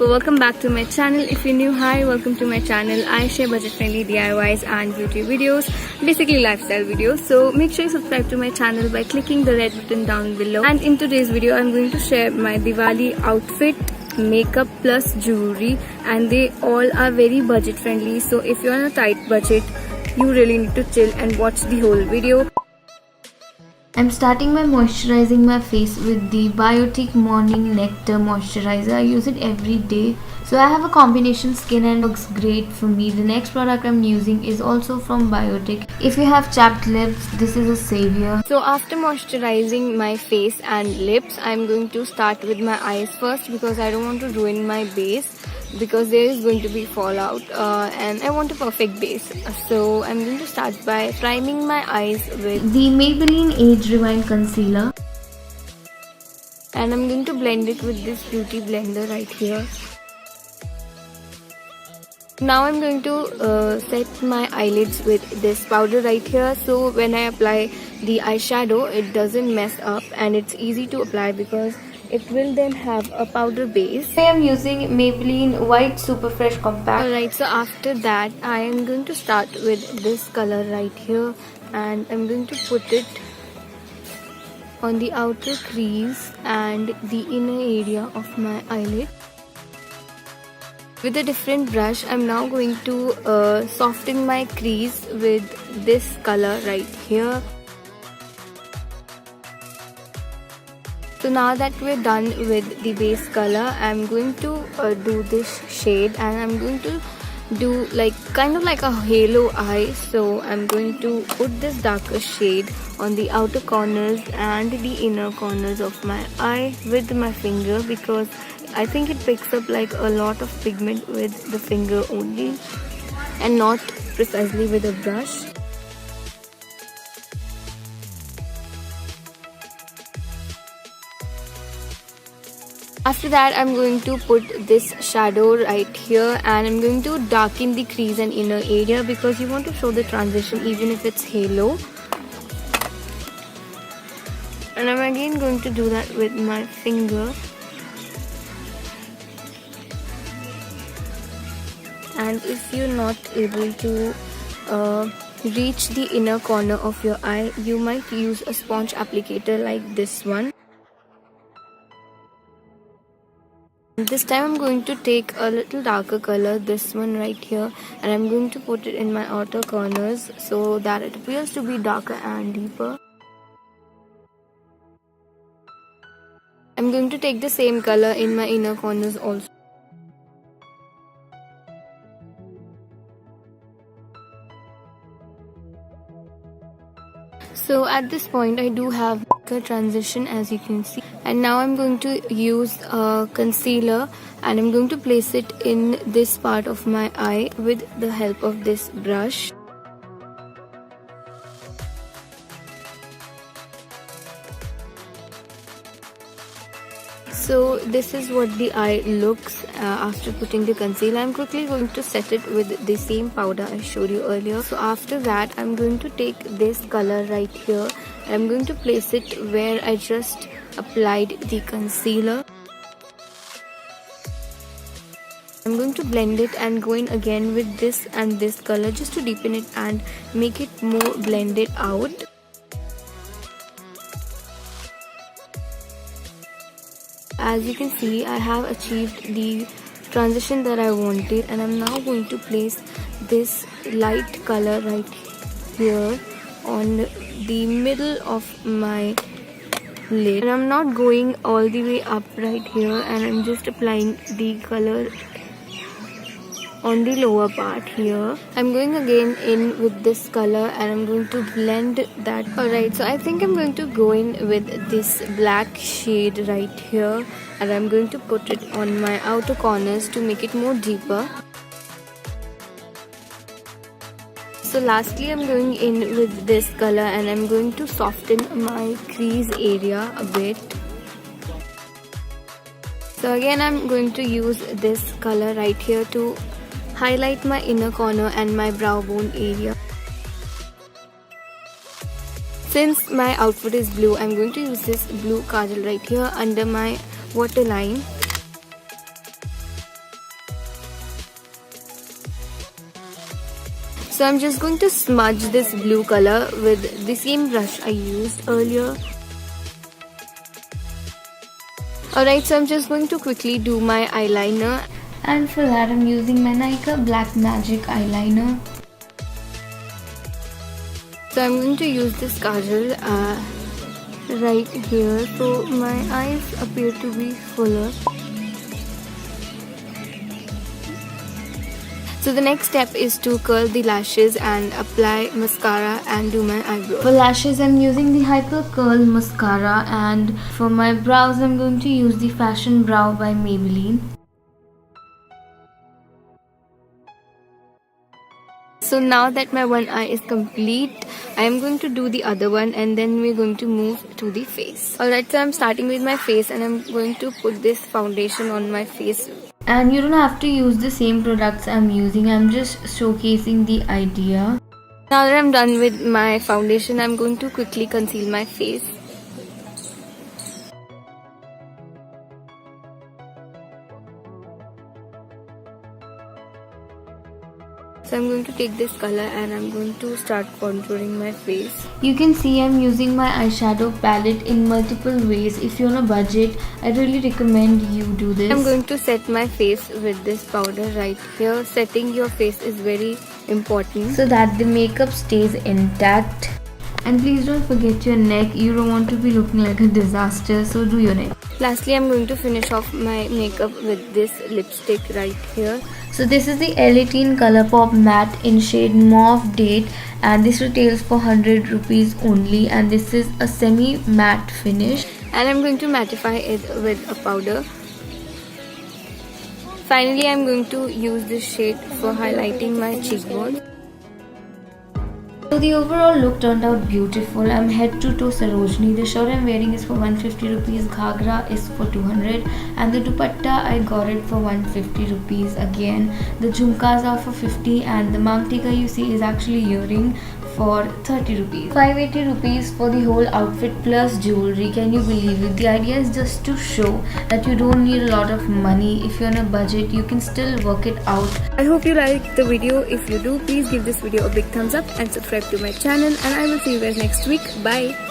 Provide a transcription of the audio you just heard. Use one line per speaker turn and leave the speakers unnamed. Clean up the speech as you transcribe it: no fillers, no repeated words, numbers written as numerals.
people, welcome back to my channel. If you're new, hi, welcome to my channel. I share budget friendly DIYs and beauty videos, basically lifestyle videos. So make sure you subscribe to my channel by clicking the red button down below. And in today's video I'm going to share my Diwali outfit, makeup plus jewelry, and they all are very budget friendly. So if you're on a tight budget, you really need to chill and watch the whole video.
I'm starting by moisturizing my face with the Biotic Morning Nectar Moisturizer. I use it every day. So I have a combination skin and looks great for me. The next product I'm using is also from Biotic. If you have chapped lips, this is a savior.
So after moisturizing my face and lips, I'm going to start with my eyes first because I don't want to ruin my base, because there is going to be fallout and I want a perfect base. So I'm going to start by priming my eyes with
the Maybelline Age Rewind Concealer,
and I'm going to blend it with this beauty blender right here. Now I'm going to set my eyelids with this powder right here, so when I apply the eyeshadow it doesn't mess up and it's easy to apply because it will then have a powder base.
I am using Maybelline White Super Fresh Compact.
Alright, so after that I am going to start with this color right here, and I'm going to put it on the outer crease and the inner area of my eyelid. With a different brush, I'm now going to soften my crease with this color right here. So now that we're done with the base color, I'm going to do this shade, and I'm going to do kind of like a halo eye. So I'm going to put this darker shade on the outer corners and the inner corners of my eye with my finger, because I think it picks up like a lot of pigment with the finger only and not precisely with a brush. After that, I'm going to put this shadow right here, and I'm going to darken the crease and inner area because you want to show the transition even if it's halo. And I'm again going to do that with my finger. And if you're not able to reach the inner corner of your eye, you might use a sponge applicator like this one. This time I'm going to take a little darker color, this one right here, and I'm going to put it in my outer corners so that it appears to be darker and deeper. I'm going to take the same color in my inner corners also. So at this point I do have a transition, as you can see, and now I'm going to use a concealer, and I'm going to place it in this part of my eye with the help of this brush. So this is what the eye looks after putting the concealer. I'm quickly going to set it with the same powder I showed you earlier. So after that I'm going to take this color right here, and I'm going to place it where I just applied the concealer. I'm going to blend it and go in again with this and this color just to deepen it and make it more blended out. As you can see, I have achieved the transition that I wanted, and I'm now going to place this light color right here on the middle of my lid. And I'm not going all the way up right here, and I'm just applying the color on the lower part here. I'm going again in with this color, and I'm going to blend that. Alright, so I think I'm going to go in with this black shade right here, and I'm going to put it on my outer corners to make it more deeper. So lastly I'm going in with this color, and I'm going to soften my crease area a bit. So again I'm going to use this color right here to highlight my inner corner and my brow bone area. Since my outfit is blue, I'm going to use this blue kajal right here under my waterline. So I'm just going to smudge this blue color with the same brush I used earlier. Alright, so I'm just going to quickly do my eyeliner.
And for that I'm using my Nykaa Black Magic eyeliner.
So I'm going to use this kajal right here, so my eyes appear to be fuller. So the next step is to curl the lashes and apply mascara and do my eyebrows.
For lashes I'm using the Hyper Curl mascara, and for my brows I'm going to use the Fashion Brow by Maybelline.
So now that my one eye is complete, I am going to do the other one and then we're going to move to the face. Alright, so I'm starting with my face and I'm going to put this foundation on my face.
And you don't have to use the same products I'm using, I'm just showcasing the idea.
Now that I'm done with my foundation, I'm going to quickly conceal my face. So I'm going to take this color and I'm going to start contouring my face.
You can see I'm using my eyeshadow palette in multiple ways. If you're on a budget, I really recommend you do this.
I'm going to set my face with this powder right here. Setting your face is very important
so that the makeup stays intact. And please don't forget your neck. You don't want to be looking like a disaster, so do your neck.
Lastly, I'm going to finish off my makeup with this lipstick right here.
So this is the L18 Colourpop Matte in shade Mauve Date, and this retails for 100 rupees only, and this is a semi matte finish.
And I'm going to mattify it with a powder. Finally, I'm going to use this shade for highlighting my cheekbones.
So the overall look turned out beautiful. I'm head to toe Sarojini. The shirt I'm wearing is for 150 rupees, Ghagra is for 200, and the dupatta I got it for 150 rupees again. The jhumkas are for 50, and the mangtika you see is actually earring for 30 rupees. 580 rupees for the whole outfit plus jewelry. Can you believe it? The idea is just to show that you don't need a lot of money. If you're on a budget, you can still work it out.
I hope you liked the video. If you do, please give this video a big thumbs up and subscribe to my channel, and I will see you guys next week. Bye.